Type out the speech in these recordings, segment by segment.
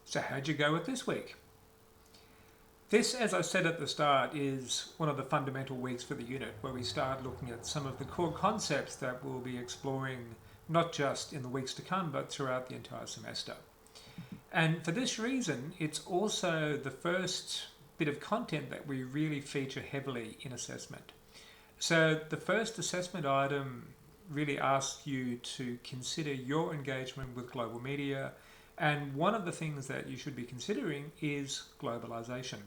So how'd you go with this week? This, as I said at the start, is one of the fundamental weeks for the unit where we start looking at some of the core concepts that we'll be exploring not just in the weeks to come but throughout the entire semester. And for this reason, it's also the first bit of content that we really feature heavily in assessment. So the first assessment item really asks you to consider your engagement with global media, and one of the things that you should be considering is globalization.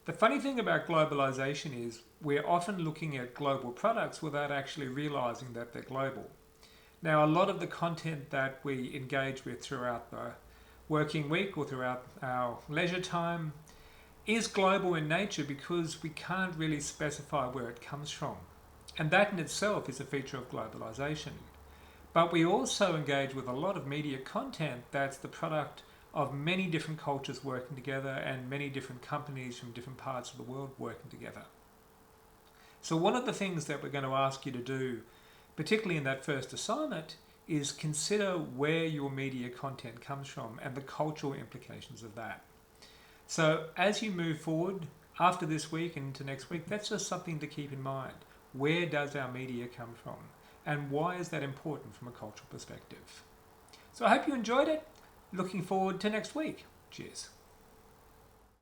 The funny thing about globalization is we're often looking at global products without actually realizing that they're global. Now, a lot of the content that we engage with throughout the working week or throughout our leisure time is global in nature because we can't really specify where it comes from. And that in itself is a feature of globalization. But we also engage with a lot of media content that's the product of many different cultures working together and many different companies from different parts of the world working together. So one of the things that we're going to ask you to do, particularly in that first assignment, is consider where your media content comes from and the cultural implications of that. So as you move forward after this week and into next week, that's just something to keep in mind. Where does our media come from? And why is that important from a cultural perspective? So I hope you enjoyed it. Looking forward to next week. Cheers.